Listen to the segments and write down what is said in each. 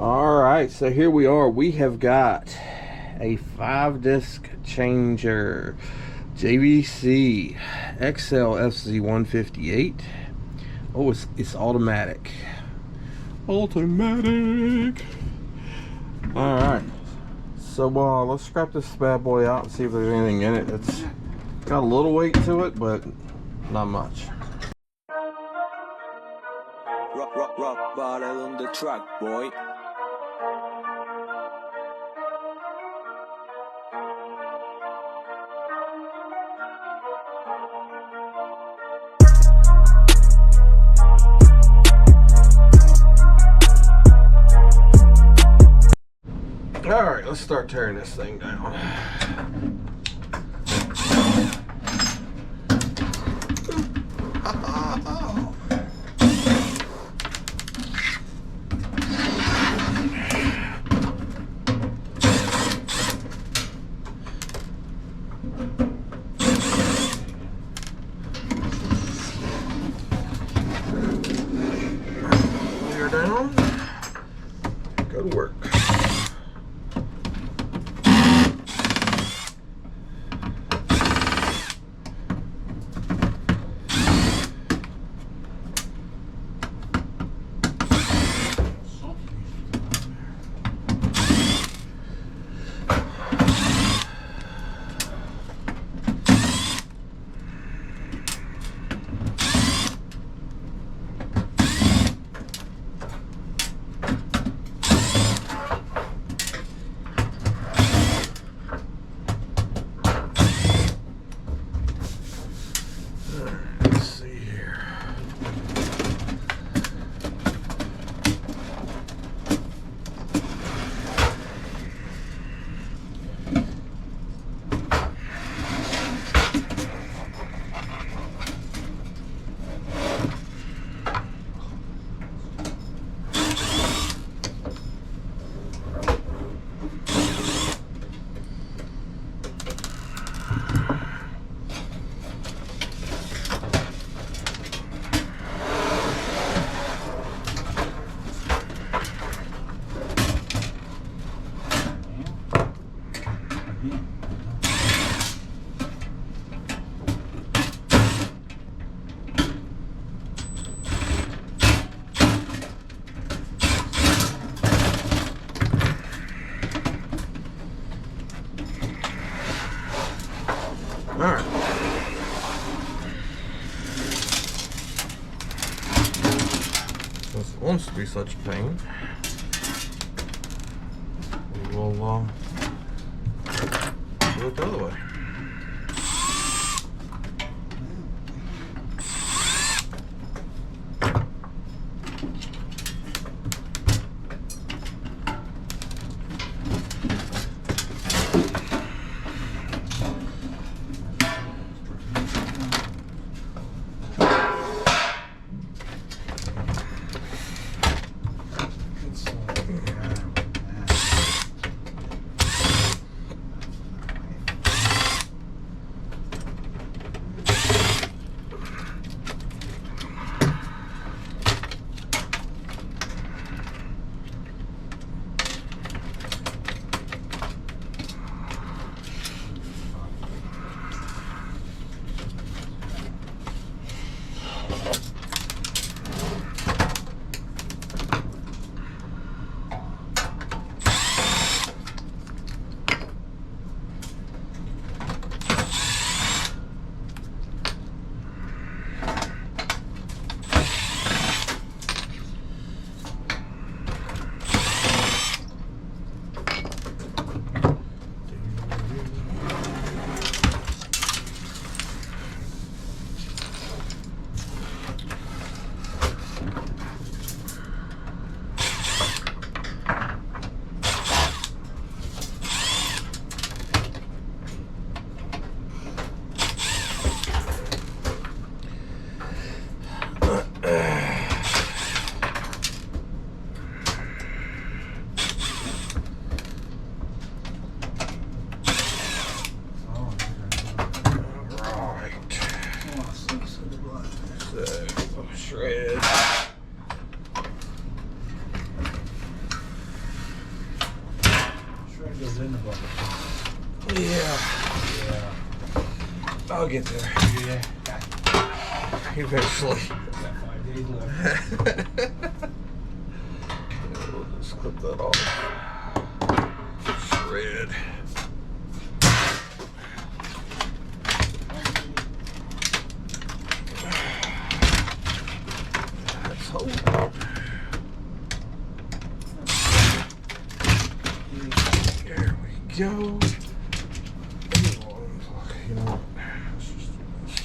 Alright, so here we are. We have got a 5-disc changer JVC XL FC158. Oh, it's automatic. Automatic. Alright, so let's scrap this bad boy out and see if there's anything in it. It's got a little weight to it, but not much. Rock bottle on the track, boy. Alright, let's start tearing this thing down. Clear down. Go to work. Alright. Since it wants to be such a pain, we will do it the other way. sure it goes in the bucket. Yeah. Yeah. I'll get there. Yeah. Eventually. Got 5 days left. We'll just clip that off. Shred. Let's hold. There we go. You know what? Let's just do this.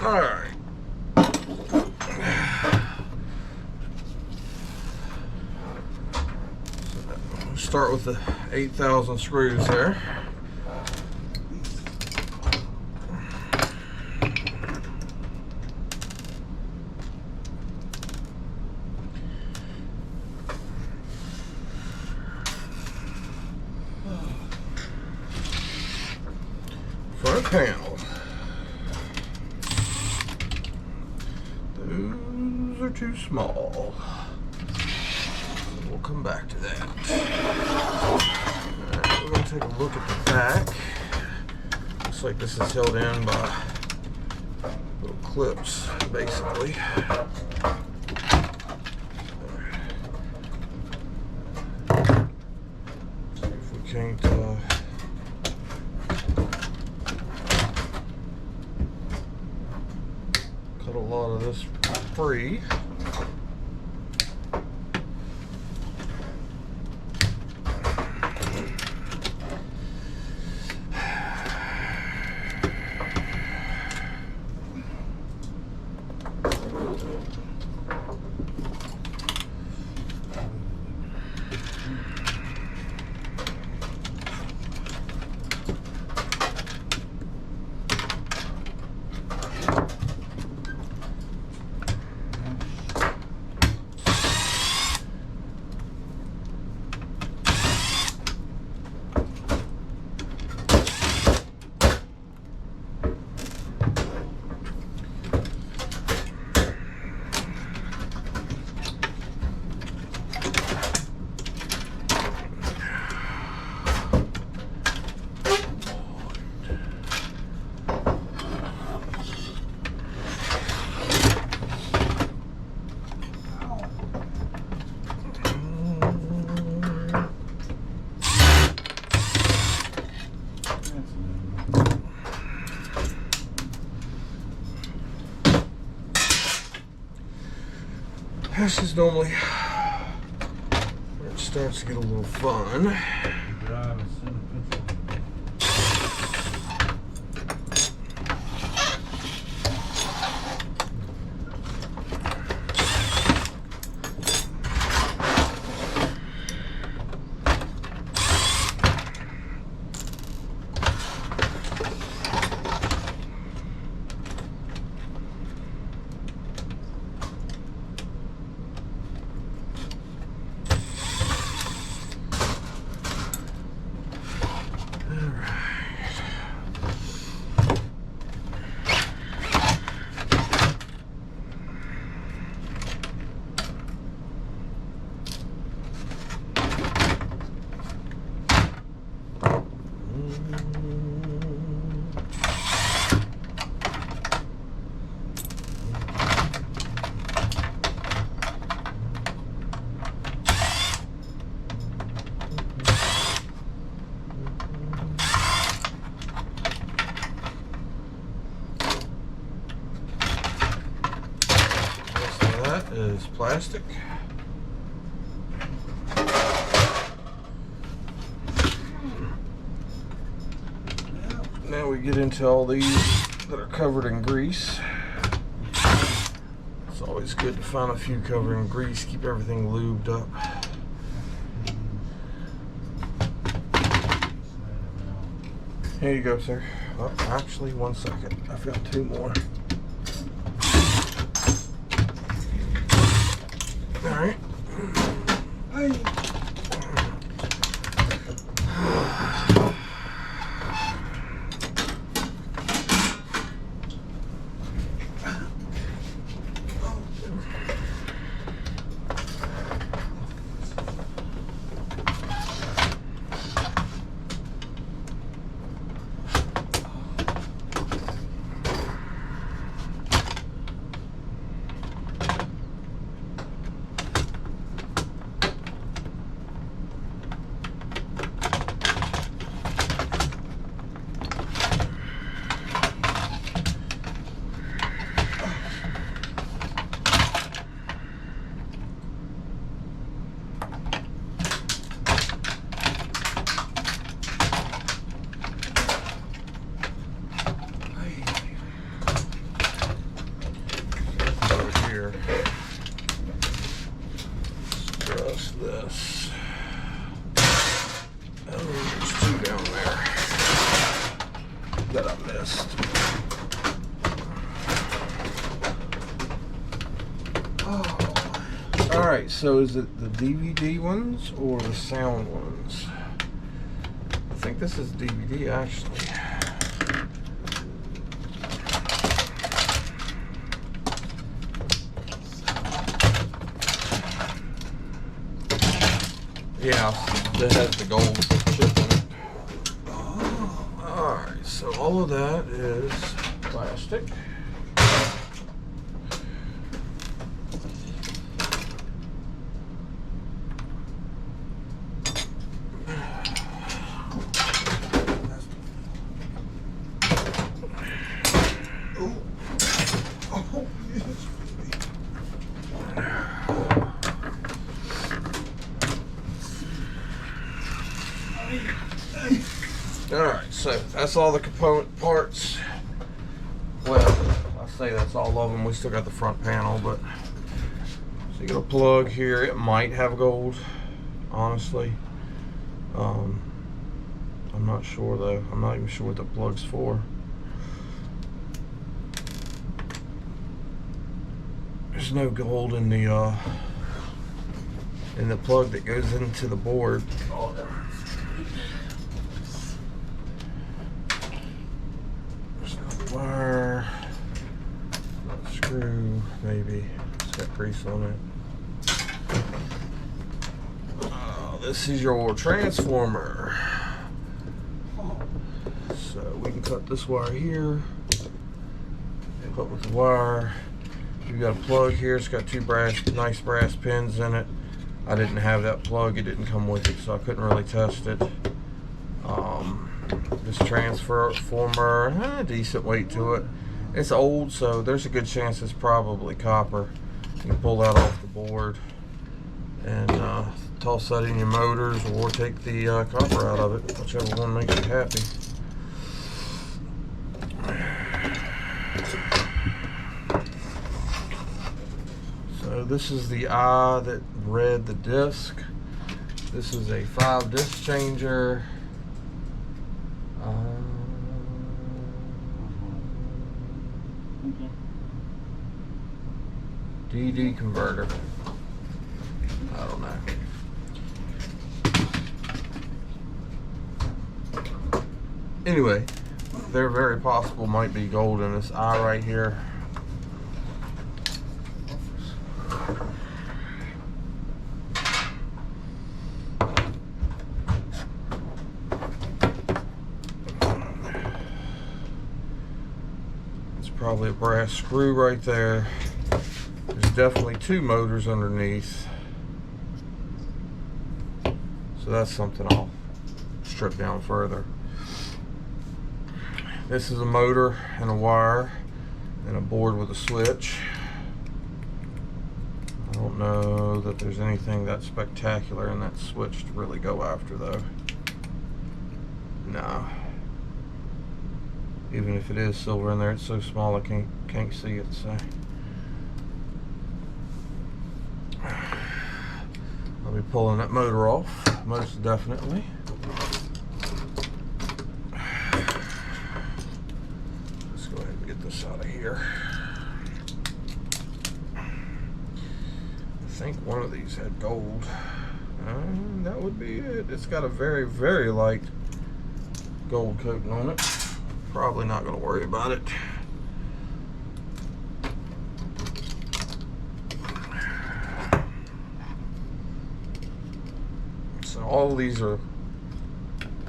All right. Start with the 8,000 screws there. Front panel. Those are too small. We'll come back to that. Alright, we're going to take a look at the back. Looks like this is held in by little clips, basically. See if we can't cut a lot of this free. This is normally where it starts to get a little fun. Is plastic. Now we get into all these that are covered in grease. It's always good to find a few covered in grease, keep everything lubed up. Here you go, sir. Oh, actually, 1 second. I've got 2 more. All right. Just this. Oh, there's two down there that I missed. Oh. Alright, so is it the DVD ones or the sound ones? I think this is DVD actually. Yeah, that has the gold chip in it. Oh, alright, so all of that is plastic. Alright, so that's all the component parts. Well, I say that's all of them. We still got the front panel, but so you got a plug here. It might have gold, honestly. I'm not sure though. I'm not even sure what the plug's for. There's no gold in the plug that goes into the board. There's no wire, not a screw, maybe. It's got grease on it. This is your transformer. So we can cut this wire here, put with the wire. You got a plug here. It's got two nice brass pins in it. I didn't have that plug. It didn't come with it, so I couldn't really test it. This transformer, decent weight to it. It's old, so there's a good chance it's probably copper. You can pull that off the board and toss that in your motors, or take the copper out of it, whichever one makes you happy. So this is the eye that read the disc. This is a 5-disc changer. DD converter. I don't know. Anyway, there very possible might be gold in this eye right here. It's probably a brass screw right there. There's definitely two motors underneath. So that's something I'll strip down further. This is a motor and a wire and a board with a switch. I don't know that there's anything that spectacular in that switch to really go after though. No. Even if it is silver in there, it's so small I can't see it, so. I'll be pulling that motor off, most definitely. Let's go ahead and get this out of here. I think one of these had gold. That would be it. It's got a very, very light gold coating on it. Probably not going to worry about it. So all of these are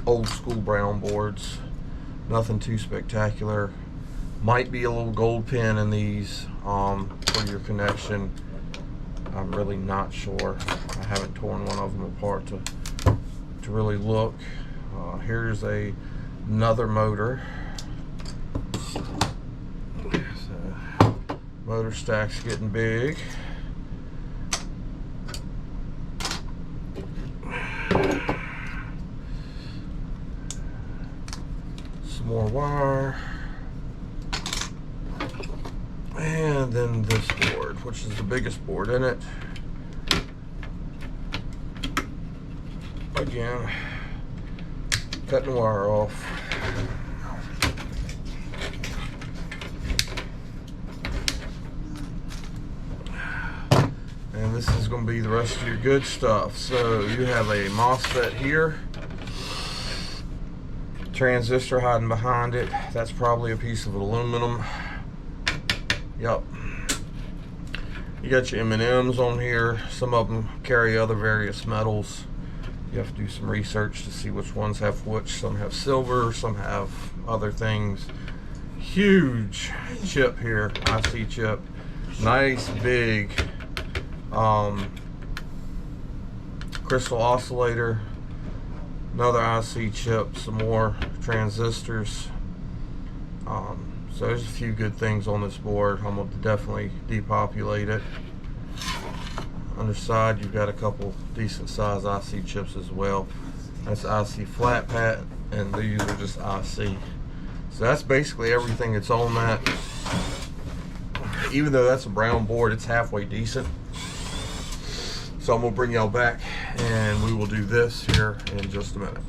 old school brown boards. Nothing too spectacular. Might be a little gold pin in these for your connection. I'm really not sure. I haven't torn one of them apart to really look. Here's another motor. So, motor stack's getting big. Some more wire. And then this board, which is the biggest board in it. again, cutting the wire off. And this is going to be the rest of your good stuff. So you have a MOSFET here, transistor hiding behind it. That's probably a piece of aluminum. Yep. You got your M&Ms on here. Some of them carry other various metals. You have to do some research to see which ones have which. Some have silver, some have other things. Huge chip here, IC chip. Nice big crystal oscillator. Another IC chip, some more transistors. So there's a few good things on this board. I'm going to definitely depopulate it. Underside, you've got a couple decent size IC chips as well. That's IC flat pat, and these are just IC. So that's basically everything that's on that. Even though that's a brown board, it's halfway decent. So I'm going to bring y'all back and we will do this here in just a minute.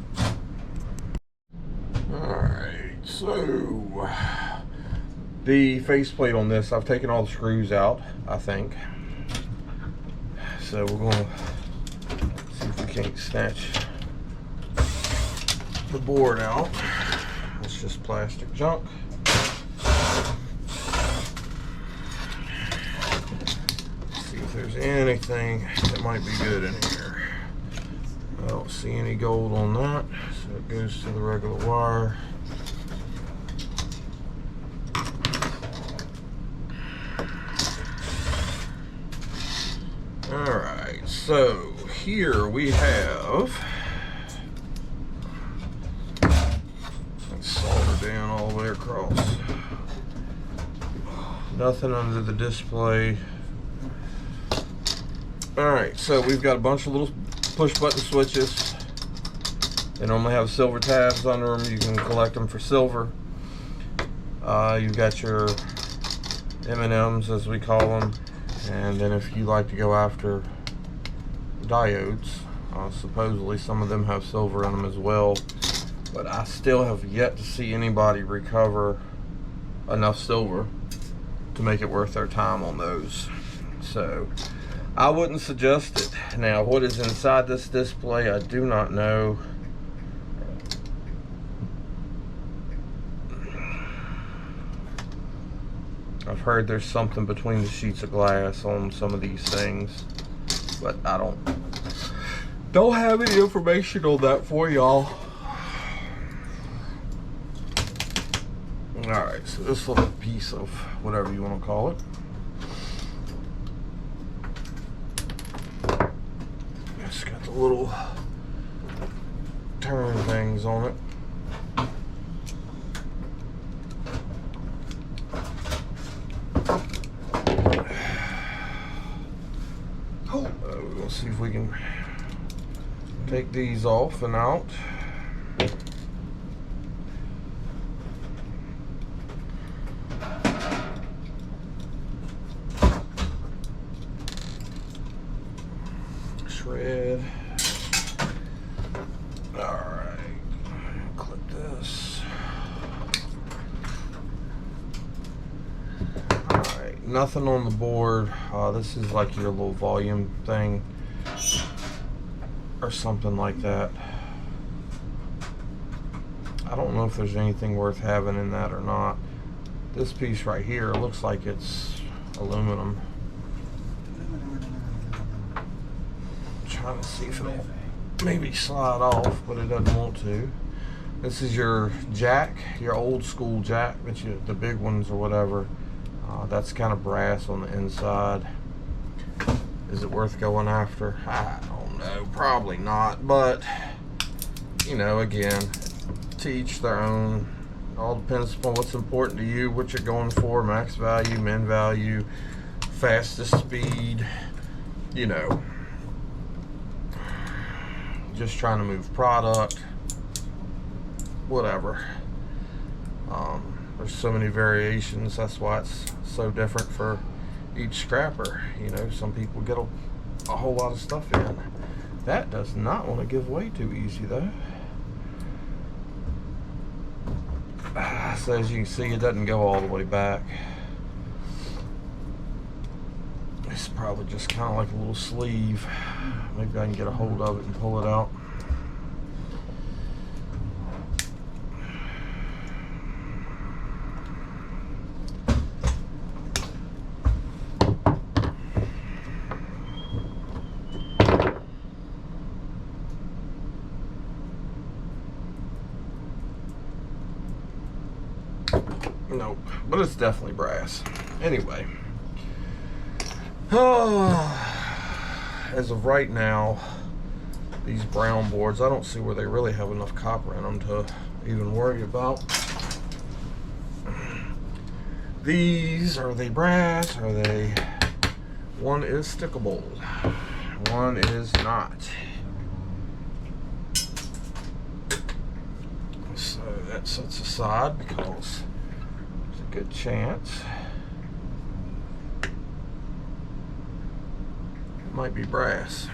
Alright, so the faceplate on this, I've taken all the screws out, I think. So we're going to see if we can't snatch the board out. It's just plastic junk. There's anything that might be good in here. I don't see any gold on that, so it goes to the regular wire. Alright, so here we have, let's solder down all the way across. Nothing under the display. Alright, so we've got a bunch of little push button switches. They normally have silver tabs under them. You can collect them for silver. You've got your M&Ms, as we call them. And then if you like to go after diodes, supposedly some of them have silver in them as well. But I still have yet to see anybody recover enough silver to make it worth their time on those. So I wouldn't suggest it. Now, what is inside this display, I do not know. I've heard there's something between the sheets of glass on some of these things, but I don't have any information on that for y'all. Alright, so this little piece of whatever you want to call it, it's got the little turn things on it. We're gonna see if we can take these off and out. Shred. Alright, clip this. Alright, nothing on the board. This is like your little volume thing or something like that. I don't know if there's anything worth having in that or not. This piece right here looks like it's aluminum. Trying to see if it'll maybe slide off, but it doesn't want to. This is your jack, your old school jack, but the big ones or whatever. That's kind of brass on the inside. Is it worth going after? I don't know, probably not, but you know, again, to each their own. All depends upon what's important to you, what you're going for, max value, min value, fastest speed, you know. Just trying to move product, whatever. There's so many variations. That's why it's so different for each scrapper. You know, some people get a whole lot of stuff in. That does not want to give way too easy though. So as you can see, it doesn't go all the way back. It's probably just kind of like a little sleeve. Maybe I can get a hold of it and pull it out. Nope, but it's definitely brass. Anyway, as of right now, these brown boards, I don't see where they really have enough copper in them to even worry about. These, are they brass? Are they? One is stickable, one is not. So that sets aside because there's a good chance it might be brass.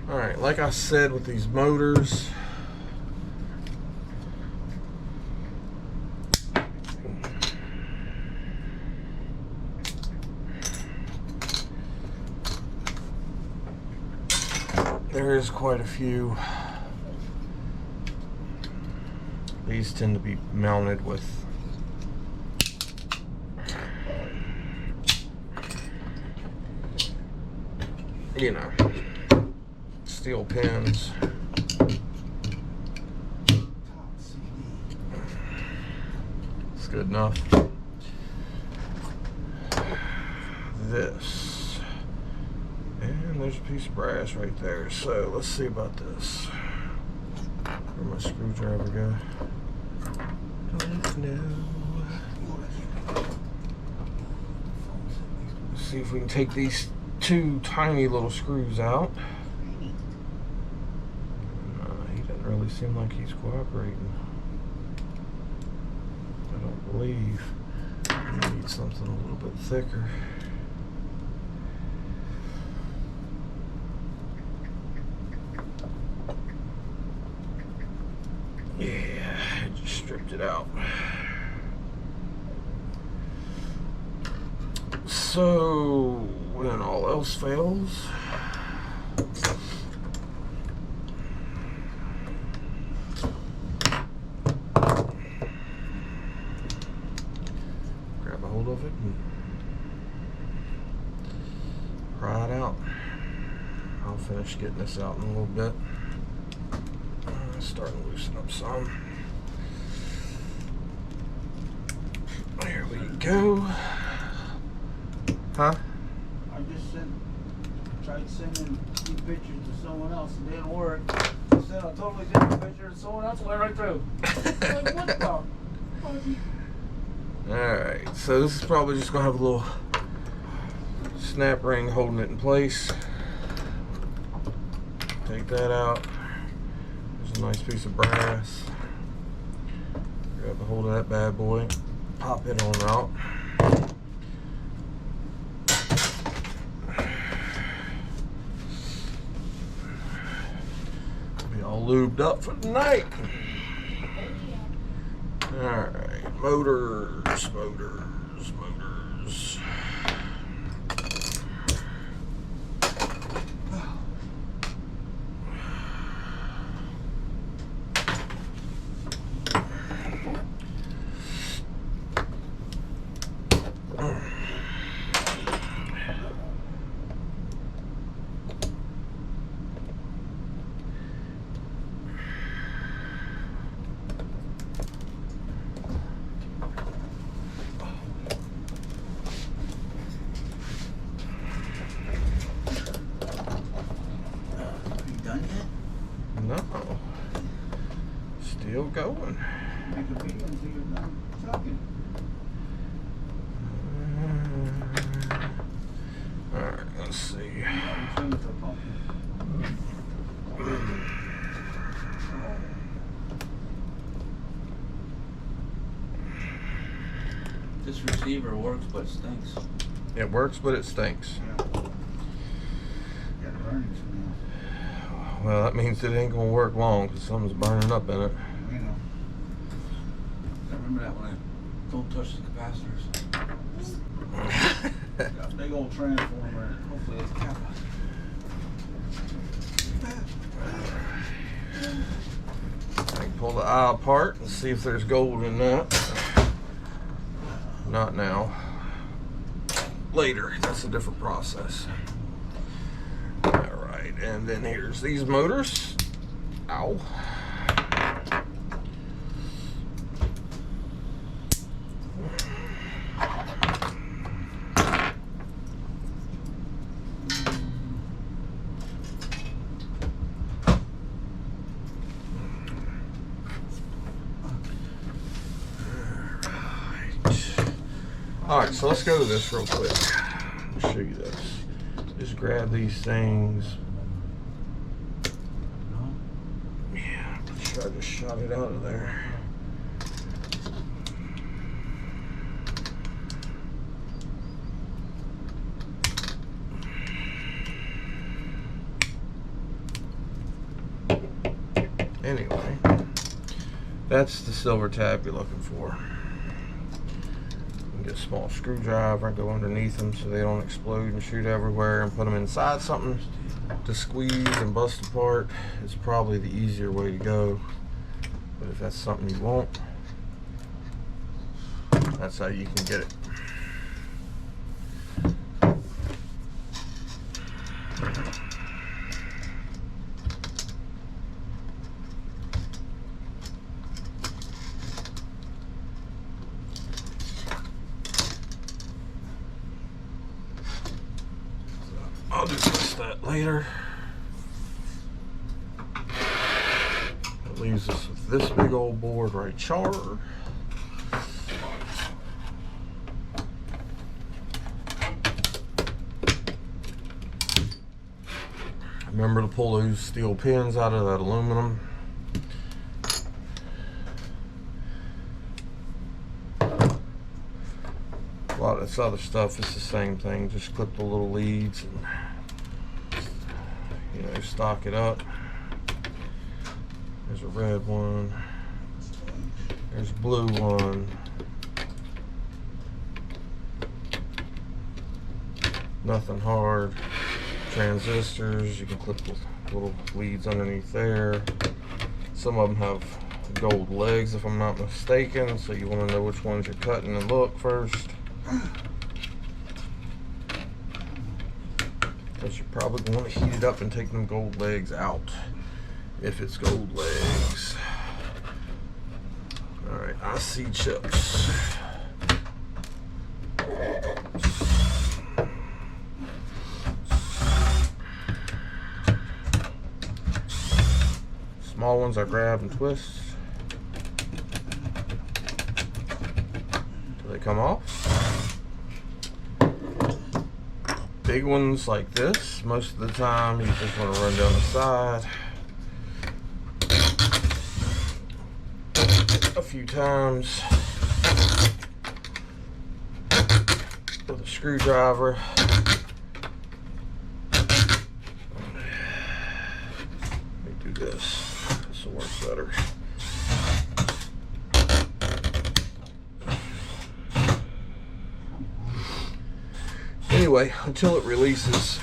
Alright, like I said with these motors, there is quite a few. These tend to be mounted with steel pins. It's good enough. This, and there's a piece of brass right there. So let's see about this. Where'd my screwdriver go? Don't know. Let's see if we can take these two tiny little screws out. He doesn't really seem like he's cooperating. I don't believe. We need something a little bit thicker. Yeah, I just stripped it out. So, when all else fails, grab a hold of it and pry it out. I'll finish getting this out in a little bit. Starting to loosen up some. There we go. Huh? I just tried sending two pictures to someone else and it didn't work. I sent a totally different picture to someone else, went right through. Like, what the? Alright, so this is probably just going to have a little snap ring holding it in place. Take that out. There's a nice piece of brass. Grab a hold of that bad boy. Pop it on out. Be all lubed up for the night. Alright, motors. No. Still going. Make a video until you're done talking. Alright, let's see. Turn it to a pumpkin. This receiver works, but it stinks. It works, but it stinks. Yeah, Well, that means it ain't gonna work long because something's burning up in it. You know. I remember that when I don't touch the capacitors. Got a big old transformer and hopefully it's kappa. I can pull the eye apart and see if there's gold in that. Not now. Later. That's a different process. Alright, and then here's these motors. Ow. Alright, so let's go to this real quick. I'll show you this. Just grab these things. Yeah, I'm sure I just shot it out of there. Anyway, that's the silver tab you're looking for. Get a small screwdriver, go underneath them so they don't explode and shoot everywhere, and put them inside something to squeeze and bust apart. It's probably the easier way to go, but if that's something you want, that's how you can get it. I'll discuss that later. That leaves us with this big old board right here. Remember to pull those steel pins out of that aluminum. A lot of this other stuff is the same thing. Just clip the little leads and, you know, stock it up. There's a red one. There's a blue one. Nothing hard. Transistors, you can clip the little leads underneath there. Some of them have gold legs, if I'm not mistaken, so you want to know which ones you're cutting and look first. Because you're probably going to heat it up and take them gold legs out if it's gold legs. Alright, I see chips. Small ones I grab and twist until they come off. Big ones like this, most of the time you just want to run down the side a few times with a screwdriver. Let me do this. This will work better. Anyway, until it releases.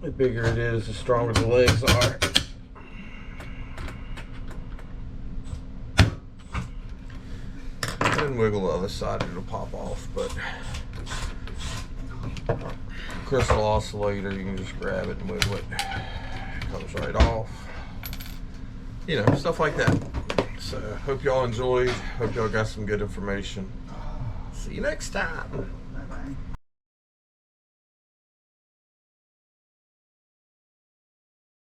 The bigger it is, the stronger the legs are. And wiggle the other side, it'll pop off, but crystal oscillator, you can just grab it and wiggle it. It comes right off. You know, stuff like that. So, hope y'all enjoyed. Hope y'all got some good information. See you next time.